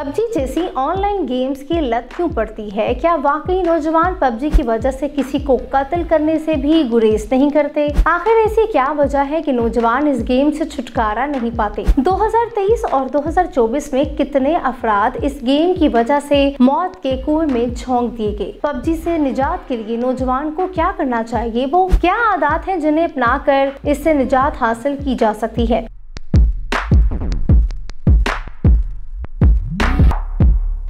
PUBG जैसी online games की लत क्यों पड़ती है? क्या वाकई नौजवान पबजी की वजह से किसी को कत्ल करने से भी गुरेज नहीं करते? आखिर ऐसी क्या वजह है कि नौजवान इस गेम से छुटकारा नहीं पाते? 2023 और 2024 में कितने अफराद इस गेम की वजह से मौत के कुएं में झोंक दिए गए? पबजी से निजात के लिए नौजवान को क्या करना चाहिए? वो क्या आदत है जिन्हें अपनाकर इससे निजात हासिल की जा सकती है?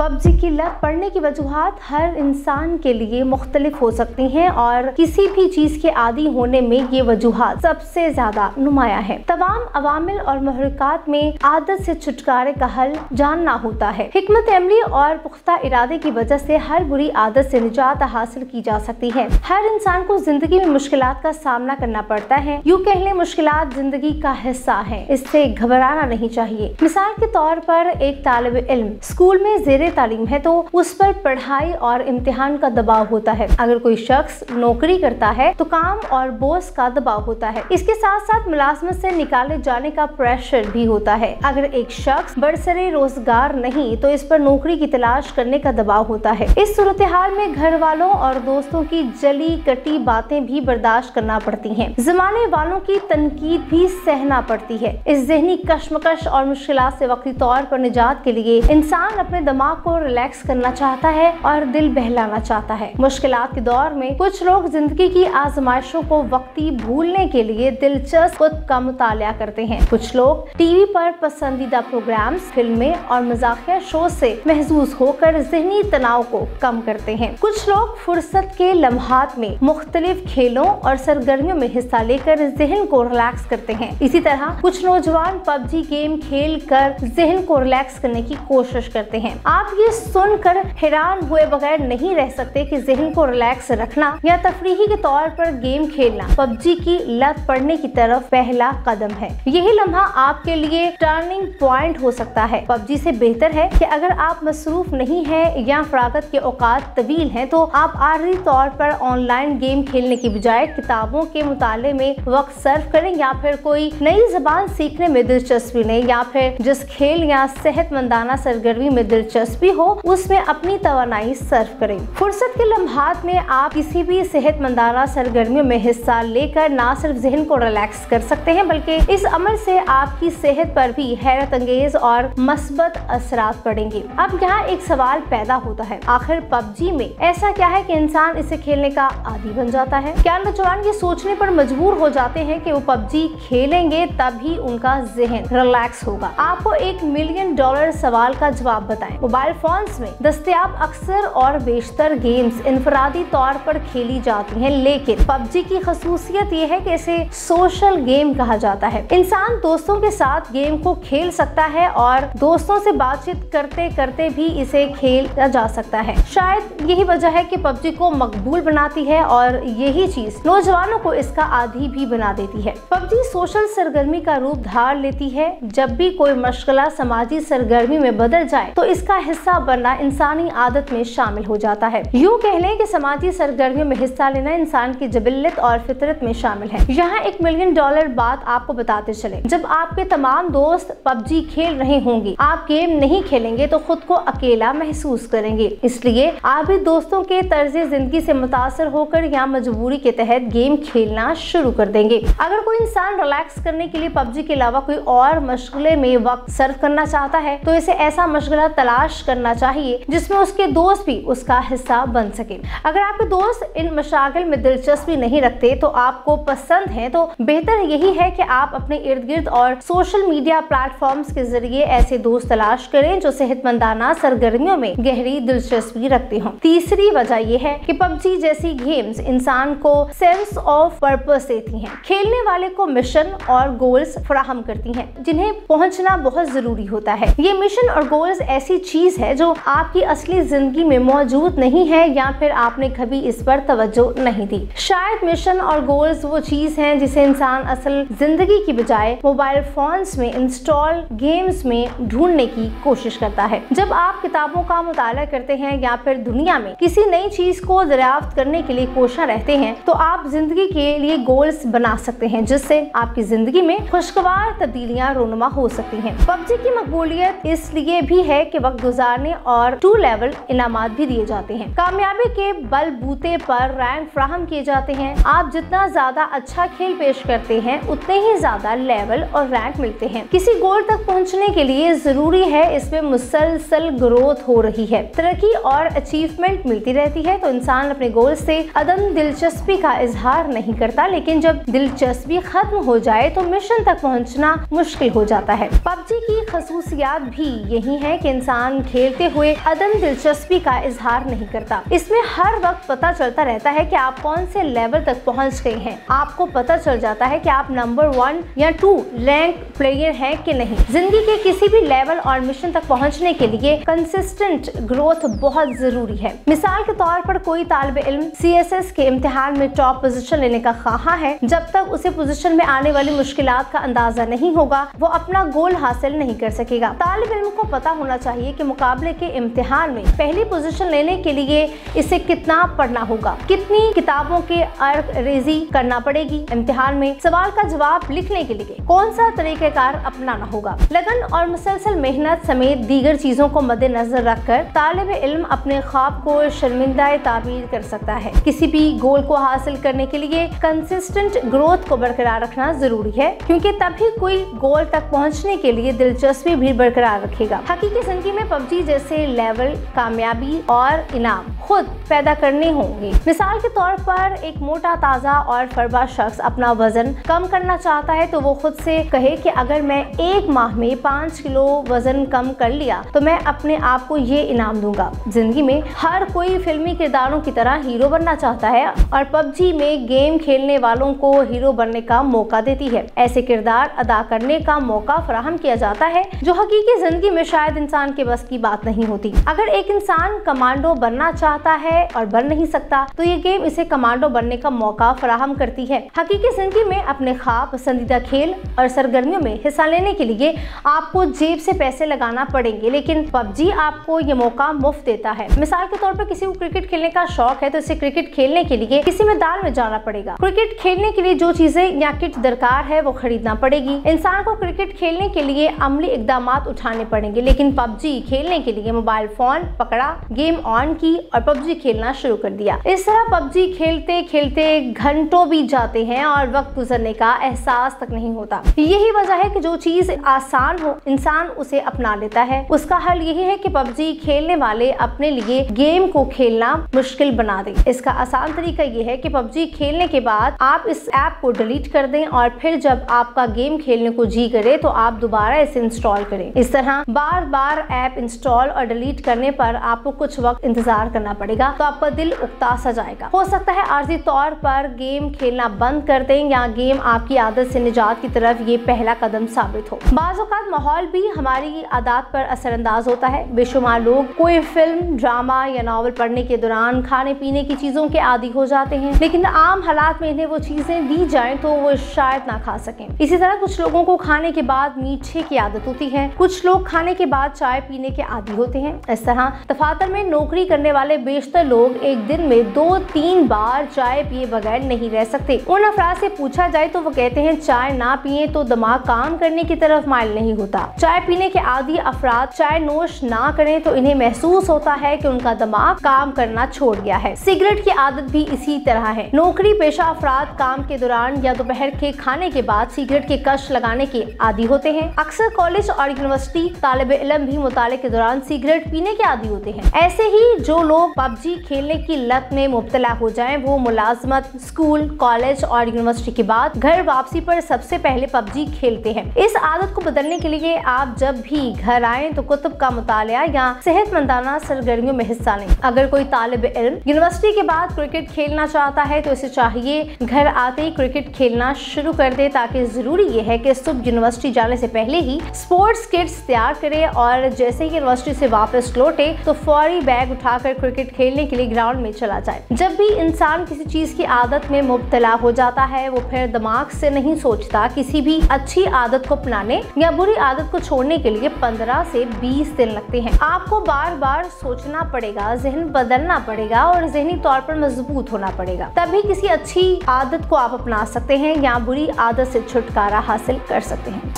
पबजी की लत पड़ने की वजूहात हर इंसान के लिए मुख्तलिफ हो सकती हैं और किसी भी चीज के आदी होने में ये वजूहात सबसे ज्यादा नुमाया है। तमाम अवामिल और महरकात में आदत से छुटकारे का हल जानना होता है। हिकमत अमली और पुख्ता इरादे की वजह से हर बुरी आदत से निजात हासिल की जा सकती है। हर इंसान को जिंदगी में मुश्किलात का सामना करना पड़ता है। यूँ कह लें, मुश्किलात जिंदगी का हिस्सा है, इससे घबराना नहीं चाहिए। मिसाल के तौर पर एक तालिब इल्म स्कूल में जेरे तालीम है तो उस पर पढ़ाई और इम्तिहान का दबाव होता है। अगर कोई शख्स नौकरी करता है तो काम और बॉस का दबाव होता है। इसके साथ साथ मुलाजमत से निकाले जाने का प्रेशर भी होता है। अगर एक शख्स बरसरे रोजगार नहीं तो इस पर नौकरी की तलाश करने का दबाव होता है। इस सूरत हाल में घर वालों और दोस्तों की जली कटी बातें भी बर्दाश्त करना पड़ती हैं। जमाने वालों की तनकीद भी सहना पड़ती है। इस ज़हनी कश्मकश और मुश्किलात से वक्ती तौर पर निजात के लिए इंसान अपने दिमाग को रिलैक्स करना चाहता है और दिल बहलाना चाहता है। मुश्किलात के दौर में कुछ लोग जिंदगी की आजमाइशों को वक्ती भूलने के लिए दिलचस्प कुतुब का मुतालिया करते हैं। कुछ लोग टीवी पर पसंदीदा प्रोग्राम्स, फिल्में और मजाकिया शो से महजूज होकर ज़हनी तनाव को कम करते हैं। कुछ लोग फुर्सत के लम्हात में मुख्तलिफ खेलों और सरगर्मियों में हिस्सा लेकर जहन को रिलैक्स करते हैं। इसी तरह कुछ नौजवान पबजी गेम खेल कर जहन को रिलैक्स करने की कोशिश करते हैं। आप ये सुनकर हैरान हुए बगैर नहीं रह सकते कि ज़हन को रिलैक्स रखना या तफरीही के तौर पर गेम खेलना पबजी की लत पड़ने की तरफ पहला कदम है। यही लम्हा आपके लिए टर्निंग पॉइंट हो सकता है। पबजी से बेहतर है कि अगर आप मसरूफ नहीं है या फरागत के औकात तवील हैं तो आप आर्जी तौर पर ऑनलाइन गेम खेलने की बजाय किताबों के मुताले में वक्त सर्फ करें या फिर कोई नई ज़बान सीखने में दिलचस्पी लें या फिर जिस खेल या सेहतमंदाना सरगर्मी में दिलचस्पी हो उसमें अपनी तवानाई सर्व करें। फुर्सत के लम्हात में आप किसी भी सेहतमंदाना सरगर्मियों में हिस्सा लेकर ना सिर्फ ज़हन को रिलैक्स कर सकते हैं बल्कि इस अमल से आपकी सेहत पर भी हैरत अंगेज और मस्बत असरात पड़ेंगे। अब यहाँ एक सवाल पैदा होता है, आखिर पबजी में ऐसा क्या है कि इंसान इसे खेलने का आदी बन जाता है? क्या नौजवान ये सोचने पर मजबूर हो जाते हैं कि वो पबजी खेलेंगे तभी उनका ज़हन रिलैक्स होगा? आपको $1 मिलियन सवाल का जवाब बताएं। मोबाइल फोन्स में दस्तयाब अक्सर और बेशतर गेम्स इनफरादी तौर पर खेली जाती हैं, लेकिन पबजी की खसूसियत ये है कि इसे सोशल गेम कहा जाता है। इंसान दोस्तों के साथ गेम को खेल सकता है और दोस्तों से बातचीत करते करते भी इसे खेला जा सकता है। शायद यही वजह है कि पबजी को मकबूल बनाती है और यही चीज नौजवानों को इसका आदी भी बना देती है। पबजी सोशल सरगर्मी का रूप धार लेती है। जब भी कोई मशगला समाजी सरगर्मी में बदल जाए तो इसका हिस्सा बनना इंसानी आदत में शामिल हो जाता है। यूँ कह लें कि समाजी सरगर्मियों में हिस्सा लेना इंसान की जबिल्लत और फितरत में शामिल है। यहाँ $1 मिलियन बात आपको बताते चले, जब आपके तमाम दोस्त पबजी खेल रहे होंगे, आप गेम नहीं खेलेंगे तो खुद को अकेला महसूस करेंगे। इसलिए आप भी दोस्तों के तर्ज जिंदगी से मुतासर होकर या मजबूरी के तहत गेम खेलना शुरू कर देंगे। अगर कोई इंसान रिलैक्स करने के लिए पबजी के अलावा कोई और मशगले में वक्त सर्व करना चाहता है तो इसे ऐसा मशगला तलाश करना चाहिए जिसमें उसके दोस्त भी उसका हिस्सा बन सके। अगर आपके दोस्त इन मशागिल में दिलचस्पी नहीं रखते तो आपको पसंद है तो बेहतर यही है कि आप अपने इर्द गिर्द और सोशल मीडिया प्लेटफॉर्म्स के जरिए ऐसे दोस्त तलाश करें जो सेहतमंदाना सरगर्मियों में गहरी दिलचस्पी रखते हों। तीसरी वजह यह है कि पबजी जैसी गेम्स इंसान को सेंस ऑफ पर्पस देती हैं। खेलने वाले को मिशन और गोल्स फराहम करती हैं जिन्हें पहुंचना बहुत जरूरी होता है। ये मिशन और गोल्स ऐसी चीज है जो आपकी असली जिंदगी में मौजूद नहीं है या फिर आपने कभी इस पर तवज्जो नहीं दी। शायद मिशन और गोल्स वो चीज हैं जिसे इंसान असल जिंदगी की बजाय मोबाइल फोन्स में इंस्टॉल गेम्स में ढूंढने की कोशिश करता है। जब आप किताबों का मुताला करते हैं या फिर दुनिया में किसी नई चीज को दरियाफ्त करने के लिए कोशिश रहते हैं तो आप जिंदगी के लिए गोल्स बना सकते हैं जिससे आपकी जिंदगी में खुशगवार तब्दीलियां रोनुमा हो सकती हैं। पबजी की मकबूलियत इसलिए भी है कि वक्त गुजारने और 2 लेवल इनामात भी दिए जाते हैं। कामयाबी के बलबूते पर रैंक फ्राहम किए जाते हैं। आप जितना ज्यादा अच्छा खेल पेश करते हैं उतने ही ज्यादा लेवल और रैंक मिलते हैं। किसी गोल तक पहुंचने के लिए जरूरी है इसमें मुसलसल ग्रोथ हो रही है, तरक्की और अचीवमेंट मिलती रहती है। तो इंसान अपने गोल से अदम दिलचस्पी का इजहार नहीं करता, लेकिन जब दिलचस्पी खत्म हो जाए तो मिशन तक पहुंचना मुश्किल हो जाता है। पबजी की खसूसियात भी यही है कि इंसान खेलते हुए अदम दिलचस्पी का इजहार नहीं करता। इसमें हर वक्त पता चलता रहता है कि आप कौन से लेवल तक पहुंच गए हैं। आपको पता चल जाता है कि आप नंबर 1 या 2 रैंक प्लेयर हैं कि नहीं। जिंदगी के किसी भी लेवल और मिशन तक पहुंचने के लिए कंसिस्टेंट ग्रोथ बहुत जरूरी है। मिसाल के तौर पर कोई तालिब इल्म CSS के इम्तिहान में टॉप पोजीशन लेने का ख्वाहा है, जब तक उसे पोजीशन में आने वाली मुश्किलात का अंदाजा नहीं होगा वो अपना गोल हासिल नहीं कर सकेगा। तालिब इल्म को पता होना चाहिए कि मुकाबले के इम्तिहान में पहली पोजीशन लेने के लिए इसे कितना पढ़ना होगा, कितनी किताबों के अर्क रेजी करना पड़ेगी, इम्तिहान में सवाल का जवाब लिखने के लिए कौन सा तरीकेकार अपनाना होगा। लगन और मुसलसल मेहनत समेत दीगर चीजों को मद्देनजर रखकर तालिब इल्म अपने ख्वाब को शर्मिंदा ताबीर कर सकता है। किसी भी गोल को हासिल करने के लिए कंसिस्टेंट ग्रोथ को बरकरार रखना जरूरी है, क्योंकि तभी कोई गोल तक पहुंचने के लिए दिलचस्पी भी बरकरार रखेगा। हकीकी जिंदगी में पबजी जैसे लेवल, कामयाबी और इनाम खुद पैदा करने होंगे। मिसाल के तौर पर एक मोटा, ताजा और फरबा शख्स अपना वजन कम करना चाहता है तो वो खुद से कहे कि अगर मैं 1 माह में 5 किलो वजन कम कर लिया तो मैं अपने आप को ये इनाम दूंगा। जिंदगी में हर कोई फिल्मी किरदारों की तरह हीरो बनना चाहता है और पबजी में गेम खेलने वालों को हीरो बनने का मौका देती है। ऐसे किरदार अदा करने का मौका फराहम किया जाता है जो हकीकी जिंदगी में शायद इंसान के बस की बात नहीं होती। अगर एक इंसान कमांडो बनना चाहता है और बन नहीं सकता तो ये गेम इसे कमांडो बनने का मौका फराहम करती है। हकीकी जिंदगी में अपने ख्वाब, पसंदीदा खेल और सरगर्मियों में हिस्सा लेने के लिए आपको जेब से पैसे लगाना पड़ेंगे, लेकिन पबजी आपको ये मौका मुफ्त देता है। मिसाल के तौर पर किसी को क्रिकेट खेलने का शौक है तो इसे क्रिकेट खेलने के लिए किसी मैदान में जाना पड़ेगा। क्रिकेट खेलने के लिए जो चीजें या किट दरकार है वो खरीदना पड़ेगी। इंसान को क्रिकेट खेलने के लिए अमली इकदामात उठाने पड़ेंगे, लेकिन पबजी खेलने के लिए मोबाइल फोन पकड़ा, गेम ऑन की और पबजी खेलना शुरू कर दिया। इस तरह पबजी खेलते खेलते घंटों बीत जाते हैं और वक्त गुजरने का एहसास तक नहीं होता। यही वजह है कि जो चीज आसान हो इंसान उसे अपना लेता है। उसका हल यही है कि पबजी खेलने वाले अपने लिए गेम को खेलना मुश्किल बना दें। इसका आसान तरीका यह है कि पबजी खेलने के बाद आप इस ऐप को डिलीट कर दें और फिर जब आपका गेम खेलने को जी करे तो आप दोबारा इसे इंस्टॉल करें। इस तरह बार बार ऐप इंस्टॉल और डिलीट करने पर आपको कुछ वक्त इंतजार करना पड़ेगा तो आपका दिल उकता सा जाएगा। हो सकता है आर्जी तौर पर गेम खेलना बंद कर दें या गेम आपकी आदत से निजात की तरफ ये पहला कदम साबित हो। बाज़ औक़ात माहौल भी हमारी आदत पर असरअंदाज होता है। बेशुमार लोग कोई फिल्म, ड्रामा या नावल पढ़ने के दौरान खाने पीने की चीजों के आदी हो जाते हैं, लेकिन आम हालात में इन्हें वो चीजें दी जाएं तो वो शायद ना खा सकें। इसी तरह कुछ लोगों को खाने के बाद मीठे की आदत होती है, कुछ लोग खाने के बाद चाय पीने के आदी होते हैं। इस तरह दफातर में नौकरी करने वाले बेशतर लोग एक दिन में 2-3 बार चाय पिए बगैर नहीं रह सकते। उन अफराद से पूछा जाए तो वो कहते हैं चाय ना पिए तो दिमाग काम करने की तरफ माइल नहीं होता। चाय पीने के आदी अफराद चाय नोश ना करें तो इन्हें महसूस होता है कि उनका दिमाग काम करना छोड़ गया है। सिगरेट की आदत भी इसी तरह है। नौकरी पेशा अफराद काम के दौरान या दोपहर के खाने के बाद सिगरेट के कश लगाने के आदी होते हैं। अक्सर कॉलेज और यूनिवर्सिटी तालिब इल्म भी मुताले के दौरान सिगरेट पीने के आदी होते हैं। ऐसे ही जो लोग पबजी खेलने की लत में मुब्तला हो जाएं वो मुलाजमत, स्कूल, कॉलेज और यूनिवर्सिटी के बाद घर वापसी पर सबसे पहले पबजी खेलते हैं। इस आदत को बदलने के लिए आप जब भी घर आएं तो कुतुब का मुतालिया या सेहतमंदाना सरगर्मियों में हिस्सा लें। अगर कोई तालिब इल्म यूनिवर्सिटी के बाद क्रिकेट खेलना चाहता है तो इसे चाहिए घर आते ही क्रिकेट खेलना शुरू कर दे, ताकि जरूरी ये है कि सुबह यूनिवर्सिटी जाने से पहले ही स्पोर्ट्स किट्स तैयार करे और जैसे ही यूनिवर्सिटी से वापस लौटे तो फौरी बैग उठाकर क्रिकेट खेलने के लिए ग्राउंड में चला जाए। जब भी इंसान किसी चीज की आदत में मुब्तला हो जाता है वो फिर दिमाग से नहीं सोचता। किसी भी अच्छी आदत को अपनाने या बुरी आदत को छोड़ने के लिए 15 से 20 दिन लगते हैं। आपको बार बार सोचना पड़ेगा, जहन बदलना पड़ेगा और ज़हनी तौर पर मजबूत होना पड़ेगा, तभी किसी अच्छी आदत को आप अपना सकते हैं या बुरी आदत से छुटकारा हासिल कर सकते हैं।